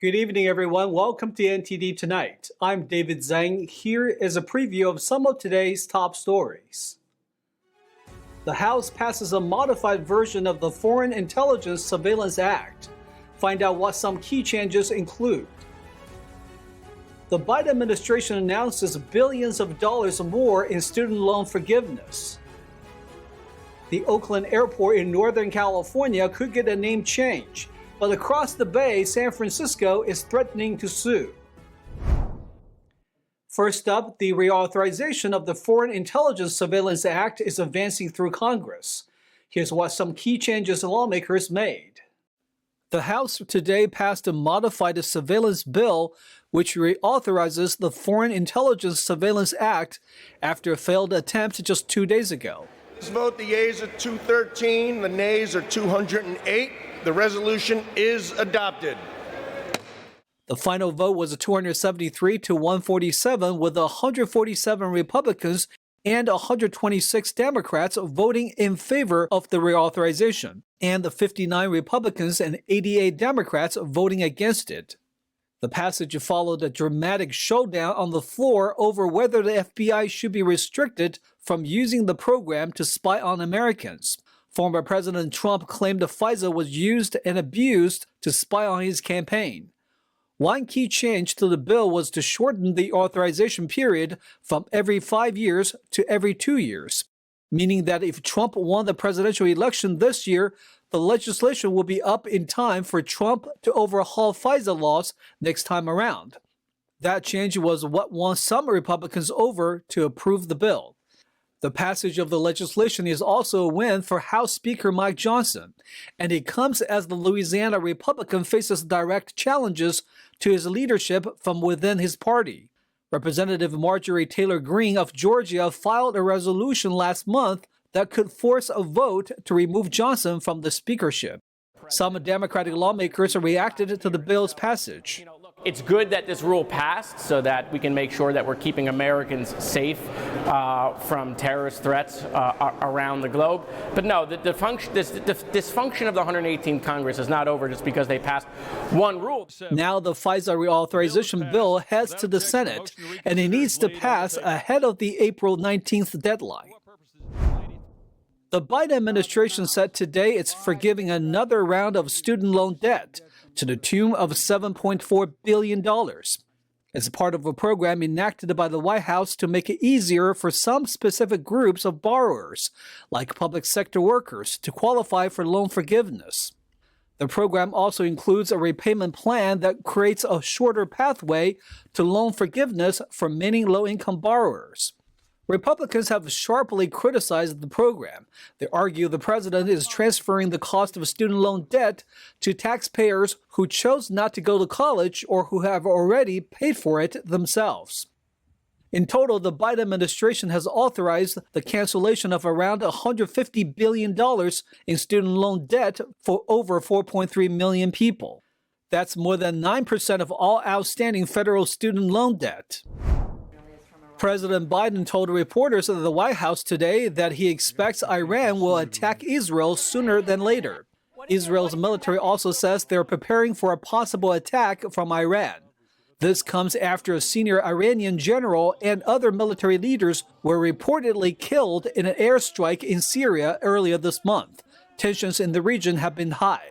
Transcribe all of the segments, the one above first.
Good evening, everyone. Welcome to NTD Tonight. I'm David Zhang. Here is a preview of some of today's top stories. The House passes a modified version of the Foreign Intelligence Surveillance Act. Find out what some key changes include. The Biden administration announces billions of dollars more in student loan forgiveness. The Oakland Airport in Northern California could get a name change, but across the bay, San Francisco is threatening to sue. First up, the reauthorization of the Foreign Intelligence Surveillance Act is advancing through Congress. Here's what some key changes lawmakers made. The House today passed a modified surveillance bill which reauthorizes the Foreign Intelligence Surveillance Act after a failed attempt just 2 days ago. This vote, the yeas are 213, the nays are 208. The resolution is adopted. The final vote was a 273 to 147, with 147 Republicans and 126 Democrats voting in favor of the reauthorization, and the 59 Republicans and 88 Democrats voting against it. The passage followed a dramatic showdown on the floor over whether the FBI should be restricted from using the program to spy on Americans. Former President Trump claimed the Fisa was used and abused to spy on his campaign. One key change to the bill was to shorten the authorization period from every 5 years to every 2 years, meaning that if Trump won the presidential election this year, the legislation will be up in time for Trump to overhaul FISA laws next time around. That change was what won some Republicans over to approve the bill. The passage of the legislation is also a win for House Speaker Mike Johnson, and it comes as the Louisiana Republican faces direct challenges to his leadership from within his party. Representative Marjorie Taylor Greene of Georgia filed a resolution last month that could force a vote to remove Johnson from the speakership. Some Democratic lawmakers reacted to the bill's passage. It's good that this rule passed so that we can make sure that we're keeping Americans safe from terrorist threats around the globe. But no, the dysfunction of the 118th Congress is not over just because they passed one rule. Now the FISA reauthorization bill heads to the Senate, and it needs to pass ahead of the April 19th deadline. The Biden administration said today it's forgiving another round of student loan debt to the tune of $7.4 billion. It's part of a program enacted by the White House to make it easier for some specific groups of borrowers, like public sector workers, to qualify for loan forgiveness. The program also includes a repayment plan that creates a shorter pathway to loan forgiveness for many low-income borrowers. Republicans have sharply criticized the program. They argue the president is transferring the cost of student loan debt to taxpayers who chose not to go to college or who have already paid for it themselves. In total, the Biden administration has authorized the cancellation of around $150 billion in student loan debt for over 4.3 million people. That's more than 9% of all outstanding federal student loan debt. President Biden told reporters at the White House today that he expects Iran will attack Israel sooner than later. Israel's military also says they're preparing for a possible attack from Iran. This comes after a senior Iranian general and other military leaders were reportedly killed in an airstrike in Syria earlier this month. Tensions in the region have been high.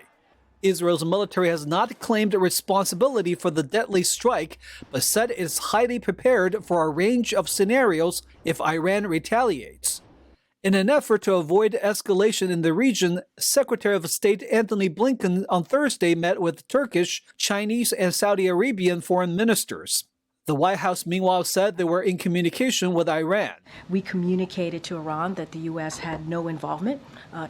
Israel's military has not claimed responsibility for the deadly strike, but said it is highly prepared for a range of scenarios if Iran retaliates. In an effort to avoid escalation in the region, Secretary of State Antony Blinken on Thursday met with Turkish, Chinese, and Saudi Arabian foreign ministers. The White House, meanwhile, said they were in communication with Iran. We communicated to Iran that the U.S. had no involvement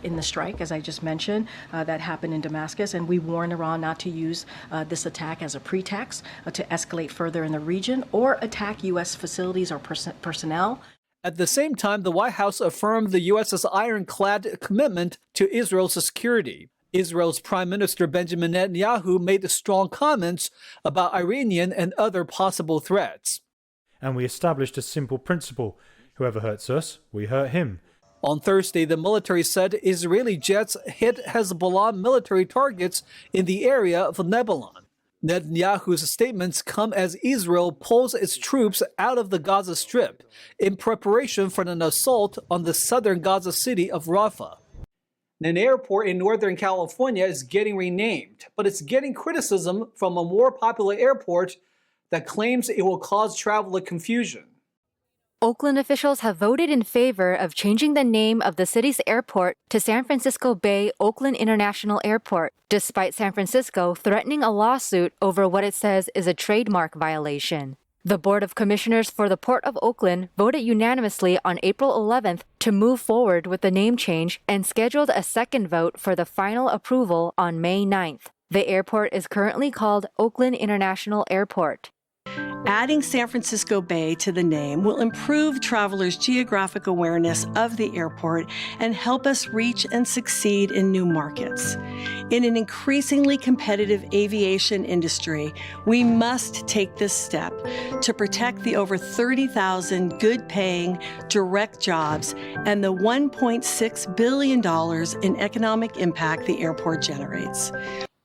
in the strike, as I just mentioned, that happened in Damascus, and we warned Iran not to use this attack as a pretext to escalate further in the region or attack U.S. facilities or personnel. At the same time, the White House affirmed the U.S.'s ironclad commitment to Israel's security. Israel's Prime Minister Benjamin Netanyahu made strong comments about Iranian and other possible threats. And we established a simple principle. Whoever hurts us, we hurt him. On Thursday, the military said Israeli jets hit Hezbollah military targets in the area of Lebanon. Netanyahu's statements come as Israel pulls its troops out of the Gaza Strip in preparation for an assault on the southern Gaza city of Rafah. An airport in Northern California is getting renamed, but it's getting criticism from a more popular airport that claims it will cause traveler confusion. Oakland officials have voted in favor of changing the name of the city's airport to San Francisco Bay Oakland International Airport, despite San Francisco threatening a lawsuit over what it says is a trademark violation. The Board of Commissioners for the Port of Oakland voted unanimously on April 11th to move forward with the name change and scheduled a second vote for the final approval on May 9th. The airport is currently called Oakland International Airport. Adding San Francisco Bay to the name will improve travelers' geographic awareness of the airport and help us reach and succeed in new markets. In an increasingly competitive aviation industry, we must take this step to protect the over 30,000 good-paying direct jobs and the $1.6 billion in economic impact the airport generates.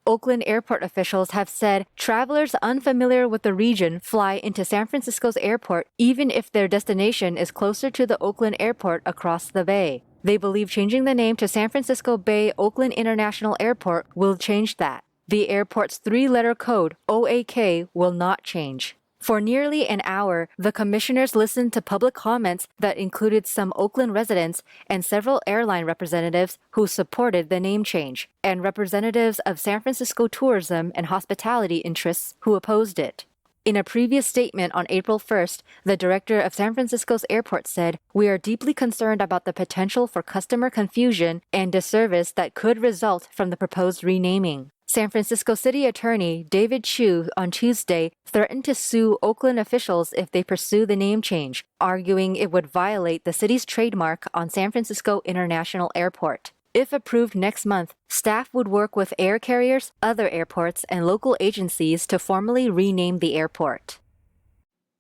Oakland airport officials have said travelers unfamiliar with the region fly into San Francisco's airport even if their destination is closer to the Oakland airport across the bay. They believe changing the name to San Francisco Bay Oakland International Airport will change that. The airport's three-letter code, OAK, will not change. For nearly an hour, the commissioners listened to public comments that included some Oakland residents and several airline representatives who supported the name change, and representatives of San Francisco tourism and hospitality interests who opposed it. In a previous statement on April 1st, the director of San Francisco's airport said, "We are deeply concerned about the potential for customer confusion and disservice that could result from the proposed renaming." San Francisco City Attorney David Chu on Tuesday threatened to sue Oakland officials if they pursue the name change, arguing it would violate the city's trademark on San Francisco International Airport. If approved next month, staff would work with air carriers, other airports, and local agencies to formally rename the airport.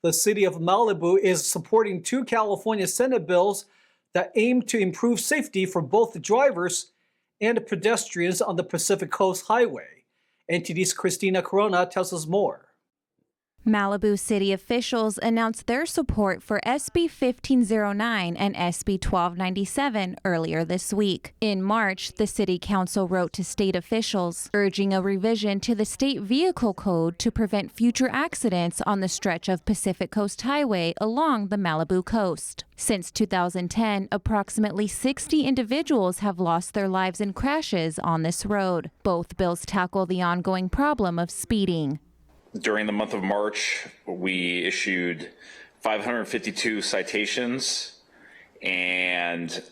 The city of Malibu is supporting two California Senate bills that aim to improve safety for both the drivers and pedestrians on the Pacific Coast Highway. NTD's Christina Corona tells us more. Malibu city officials announced their support for SB 1509 and SB 1297 earlier this week. In March, the city council wrote to state officials, urging a revision to the state vehicle code to prevent future accidents on the stretch of Pacific Coast Highway along the Malibu coast. Since 2010, approximately 60 individuals have lost their lives in crashes on this road. Both bills tackle the ongoing problem of speeding. During the month of March, we issued 552 citations, and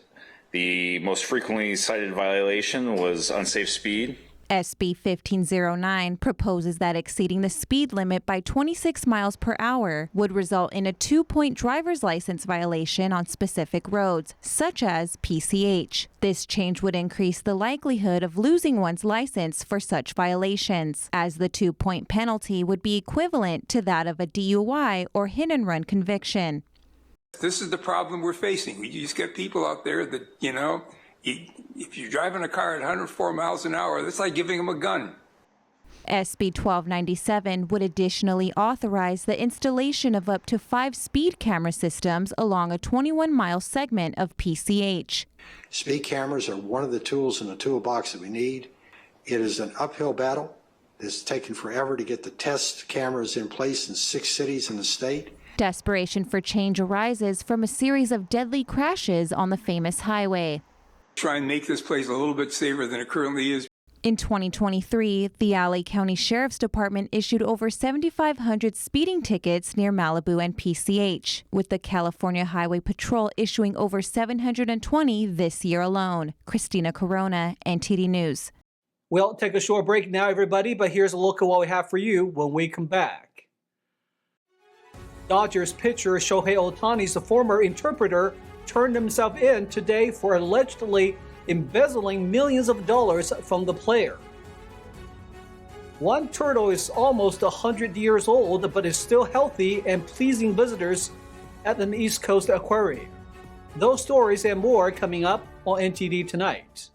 the most frequently cited violation was unsafe speed. SB 1509 proposes that exceeding the speed limit by 26 miles per hour would result in a 2-point driver's license violation on specific roads, such as PCH. This change would increase the likelihood of losing one's license for such violations, as the 2-point penalty would be equivalent to that of a DUI or hit-and-run conviction. This is the problem we're facing. We just get people out there that, if you're driving a car at 104 miles an hour, that's like giving them a gun. SB 1297 would additionally authorize the installation of up to 5 speed camera systems along a 21-mile segment of PCH. Speed cameras are one of the tools in the toolbox that we need. It is an uphill battle. It's taken forever to get the test cameras in place in 6 cities in the state. Desperation for change arises from a series of deadly crashes on the famous highway. Try and make this place a little bit safer than it currently is. In 2023, the LA County Sheriff's Department issued over 7,500 speeding tickets near Malibu and PCH, with the California Highway Patrol issuing over 720 this year alone. Christina Corona, NTD News. We'll take a short break now, everybody, but here's a look at what we have for you when we come back. Dodgers pitcher Shohei Ohtani's former interpreter turned himself in today for allegedly embezzling millions of dollars from the player. One turtle is almost 100 years old, but is still healthy and pleasing visitors at an East Coast aquarium. Those stories and more coming up on NTD Tonight.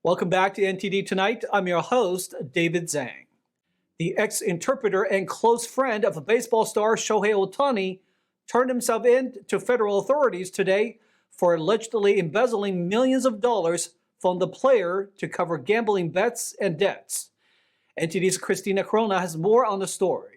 Welcome back to NTD Tonight. I'm your host, David Zhang. The ex-interpreter and close friend of baseball star Shohei Ohtani turned himself in to federal authorities today for allegedly embezzling millions of dollars from the player to cover gambling bets and debts. NTD's Christina Corona has more on the story.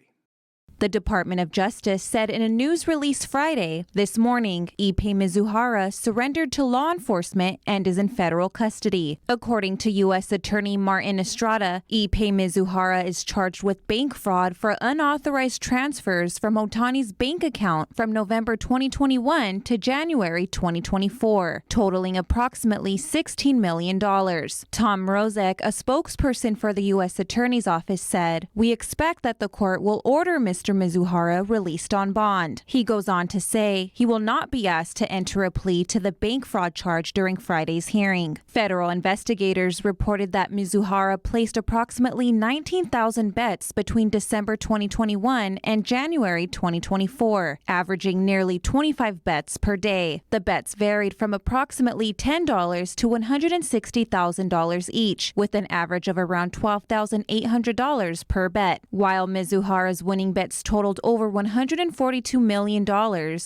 The Department of Justice said in a news release Friday, this morning, Ippei Mizuhara surrendered to law enforcement and is in federal custody. According to U.S. Attorney Martin Estrada, Ippei Mizuhara is charged with bank fraud for unauthorized transfers from Ohtani's bank account from November 2021 to January 2024, totaling approximately $16 million. Tom Rozek, a spokesperson for the U.S. Attorney's Office, said, "We expect that the court will order Mr. Mizuhara released on bond." He goes on to say he will not be asked to enter a plea to the bank fraud charge during Friday's hearing. Federal investigators reported that Mizuhara placed approximately 19,000 bets between December 2021 and January 2024, averaging nearly 25 bets per day. The bets varied from approximately $10 to $160,000 each, with an average of around $12,800 per bet. While Mizuhara's winning bets totaled over $142 million,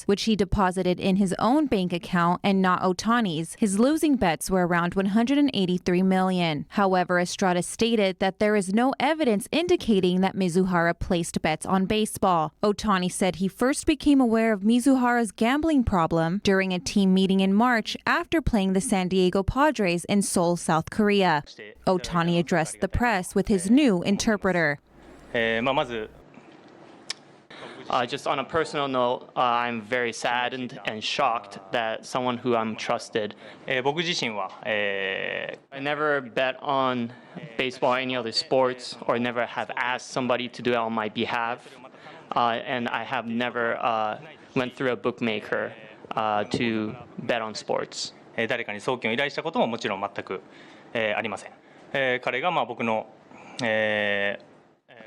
which he deposited in his own bank account and not Ohtani's, his losing bets were around $183 million. However, Estrada stated that there is no evidence indicating that Mizuhara placed bets on baseball. Ohtani said he first became aware of Mizuhara's gambling problem during a team meeting in March after playing the San Diego Padres in Seoul, South Korea. Ohtani addressed the press with his new interpreter. Just on a personal note, I'm very saddened and shocked that someone who I'm trusted. I never bet on baseball or any other sports, or never have asked somebody to do it on my behalf. And I have never went through a bookmaker to bet on sports. 誰かに送金を依頼したことももちろん全くありません。彼が僕の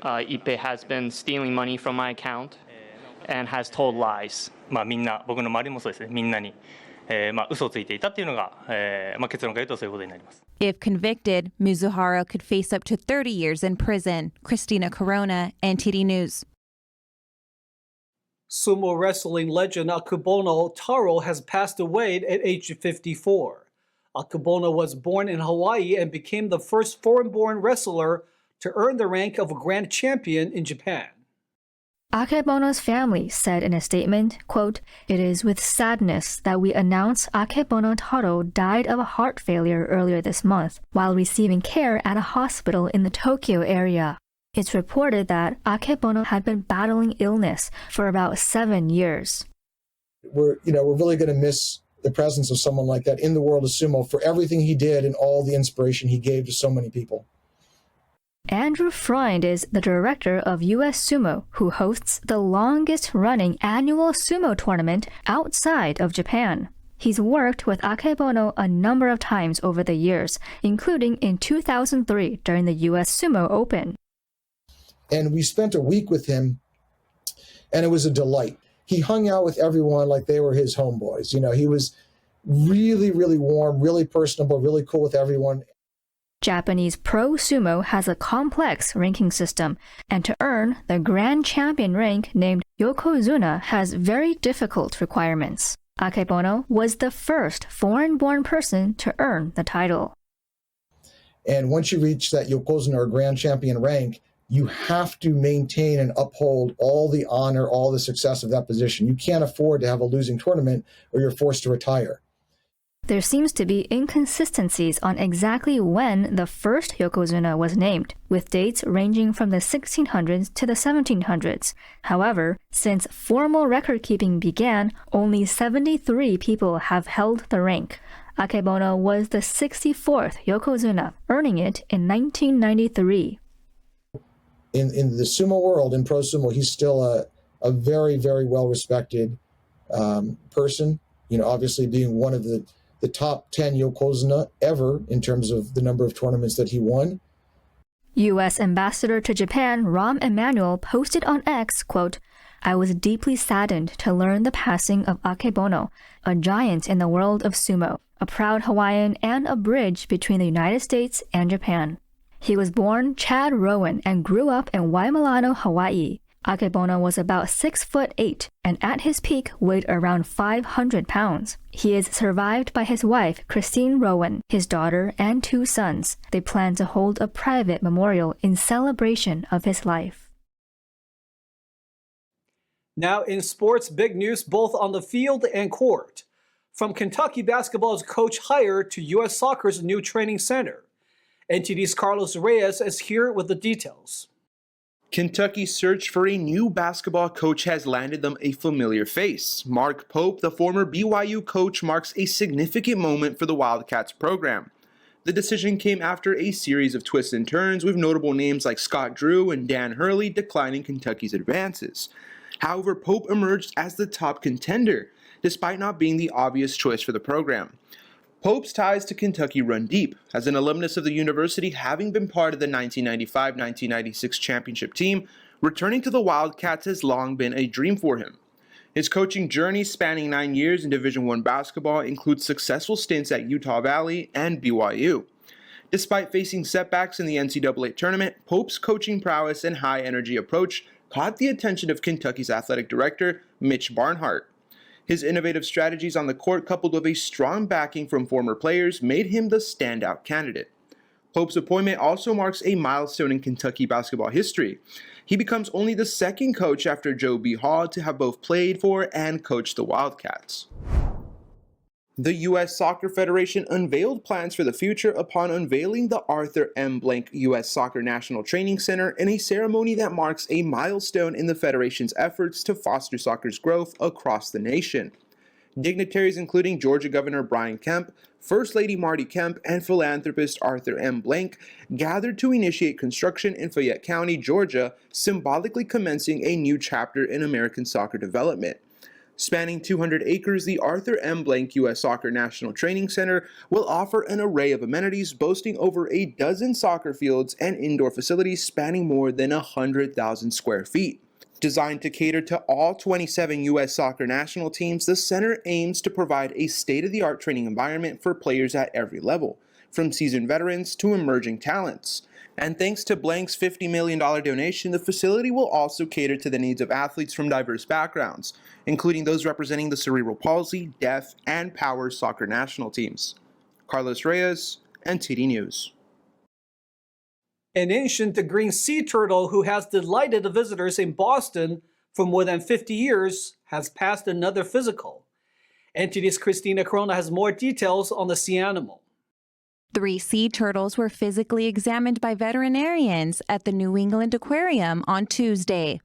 Ippei has been stealing money from my account and has told lies. みんな僕の周りもそうですね。みんなに嘘をついていたっていうのが結論から言うとそういうことになります。If convicted, Mizuhara could face up to 30 years in prison. Christina Corona, NTD News. Sumo wrestling legend Akebono Taro has passed away at age 54. Akebono was born in Hawaii and became the first foreign-born wrestler to earn the rank of a grand champion in Japan. Akebono's family said in a statement, quote, "It is with sadness that we announce Akebono Taro died of a heart failure earlier this month while receiving care at a hospital in the Tokyo area. It's reported that Akebono had been battling illness for about 7 years." We're really going to miss the presence of someone like that in the world of sumo for everything he did and all the inspiration he gave to so many people. Andrew Freund is the director of U.S. Sumo, who hosts the longest-running annual sumo tournament outside of Japan. He's worked with Akebono a number of times over the years, including in 2003 during the U.S. Sumo Open. And we spent a week with him, and it was a delight. He hung out with everyone like they were his homeboys. He was really, really warm, really personable, really cool with everyone. Japanese pro sumo has a complex ranking system, and to earn the grand champion rank named Yokozuna has very difficult requirements. Akebono was the first foreign-born person to earn the title. And once you reach that Yokozuna or grand champion rank, you have to maintain and uphold all the honor, all the success of that position. You can't afford to have a losing tournament or you're forced to retire. There seems to be inconsistencies on exactly when the first Yokozuna was named, with dates ranging from the 1600s to the 1700s. However, since formal record-keeping began, only 73 people have held the rank. Akebono was the 64th Yokozuna, earning it in 1993. In the sumo world, in pro sumo, he's still a very, very well-respected person. Obviously being one of the top 10 Yokozuna ever in terms of the number of tournaments that he won. U.S. Ambassador to Japan Rahm Emanuel posted on X, quote, "I was deeply saddened to learn the passing of Akebono, a giant in the world of sumo, a proud Hawaiian and a bridge between the United States and Japan. He was born Chad Rowan and grew up in Waimalano, Hawaii. Akebono was about 6'8" and at his peak weighed around 500 pounds. He is survived by his wife, Christine Rowan, his daughter, and 2 sons. They plan to hold a private memorial in celebration of his life. Now in sports, big news both on the field and court. From Kentucky basketball's coach hire to U.S. Soccer's new training center. NTD's Carlos Reyes is here with the details. Kentucky's search for a new basketball coach has landed them a familiar face. Mark Pope, the former BYU coach, marks a significant moment for the Wildcats program. The decision came after a series of twists and turns, with notable names like Scott Drew and Dan Hurley declining Kentucky's advances. However, Pope emerged as the top contender, despite not being the obvious choice for the program. Pope's ties to Kentucky run deep, as an alumnus of the university, having been part of the 1995-1996 championship team. Returning to the Wildcats has long been a dream for him. His coaching journey, spanning 9 years in Division I basketball, includes successful stints at Utah Valley and BYU. Despite facing setbacks in the NCAA tournament, Pope's coaching prowess and high-energy approach caught the attention of Kentucky's athletic director, Mitch Barnhart. His innovative strategies on the court, coupled with a strong backing from former players, made him the standout candidate. Pope's appointment also marks a milestone in Kentucky basketball history. He becomes only the second coach after Joe B. Hall to have both played for and coached the Wildcats. The U.S. Soccer Federation unveiled plans for the future upon unveiling the Arthur M. Blank U.S. Soccer National Training Center in a ceremony that marks a milestone in the Federation's efforts to foster soccer's growth across the nation. Dignitaries including Georgia Governor Brian Kemp, First Lady Marty Kemp, and philanthropist Arthur M. Blank gathered to initiate construction in Fayette County, Georgia, symbolically commencing a new chapter in American soccer development. Spanning 200 acres, the Arthur M. Blank U.S. Soccer National Training Center will offer an array of amenities, boasting over a dozen soccer fields and indoor facilities spanning more than 100,000 square feet. Designed to cater to all 27 U.S. soccer national teams, the center aims to provide a state-of-the-art training environment for players at every level, from seasoned veterans to emerging talents. And thanks to Blank's $50 million donation, the facility will also cater to the needs of athletes from diverse backgrounds, including those representing the cerebral palsy, deaf, and power soccer national teams. Carlos Reyes, NTD News. An ancient green sea turtle who has delighted the visitors in Boston for more than 50 years has passed another physical. NTD's Christina Corona has more details on the sea animal. 3 sea turtles were physically examined by veterinarians at the New England Aquarium on Tuesday.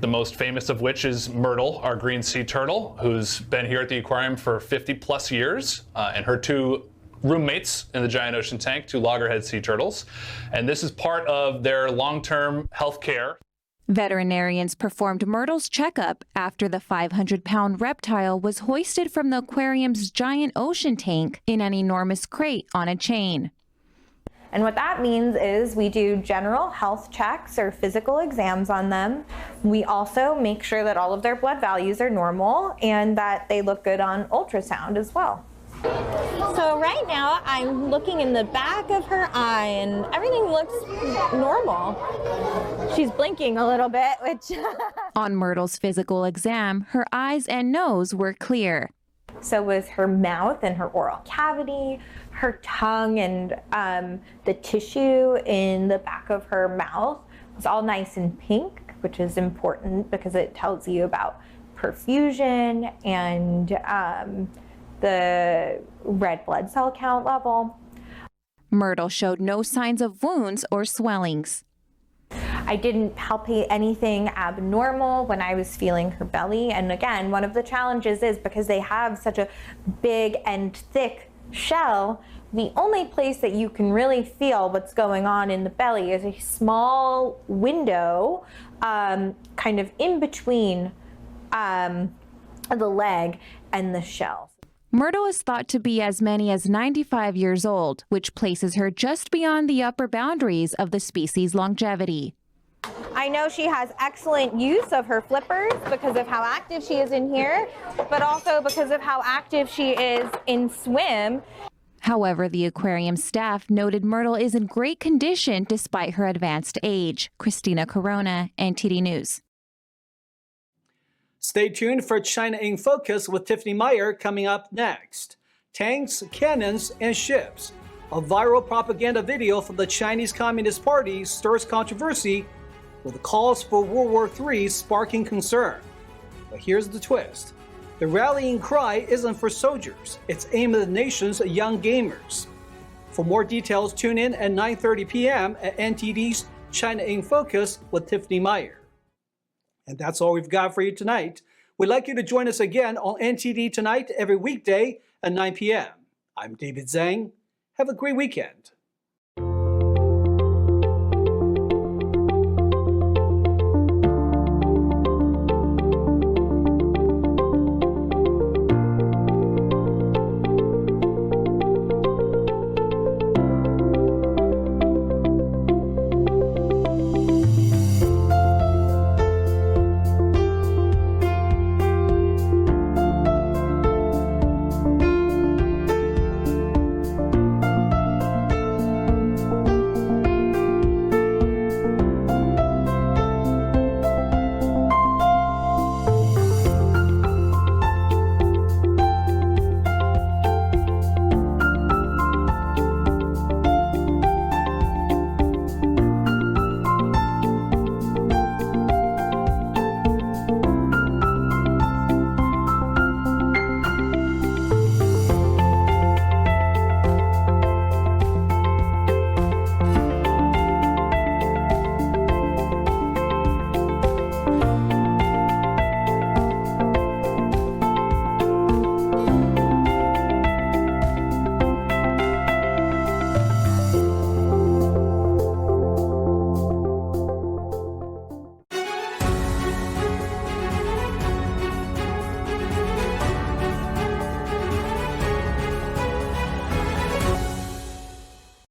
The most famous of which is Myrtle, our green sea turtle, who's been here at the aquarium for 50 plus years, and her 2 roommates in the giant ocean tank, 2 loggerhead sea turtles. And this is part of their long-term health care. Veterinarians performed Myrtle's checkup after the 500-pound reptile was hoisted from the aquarium's giant ocean tank in an enormous crate on a chain. And what that means is we do general health checks or physical exams on them. We also make sure that all of their blood values are normal and that they look good on ultrasound as well. So right now I'm looking in the back of her eye and everything looks normal. She's blinking a little bit, which... On Myrtle's physical exam, her eyes and nose were clear. So was her mouth and her oral cavity, her tongue, and the tissue in the back of her mouth was all nice and pink, which is important because it tells you about perfusion and the red blood cell count level. Myrtle showed no signs of wounds or swellings. I didn't palpate anything abnormal when I was feeling her belly. And again, one of the challenges is because they have such a big and thick shell, the only place that you can really feel what's going on in the belly is a small window kind of in between the leg and the shell. Myrtle is thought to be as many as 95 years old, which places her just beyond the upper boundaries of the species' longevity. I know she has excellent use of her flippers because of how active she is in here, but also because of how active she is in swim. However, the aquarium staff noted Myrtle is in great condition despite her advanced age. Christina Corona, NTD News. Stay tuned for China in Focus with Tiffany Meyer coming up next. Tanks, cannons, and ships. A viral propaganda video from the Chinese Communist Party stirs controversy with calls for World War III sparking concern. But here's the twist. The rallying cry isn't for soldiers. It's aimed at the nation's young gamers. For more details, tune in at 9:30 p.m. at NTD's China in Focus with Tiffany Meyer. And that's all we've got for you tonight. We'd like you to join us again on NTD Tonight every weekday at 9 p.m. I'm David Zhang. Have a great weekend.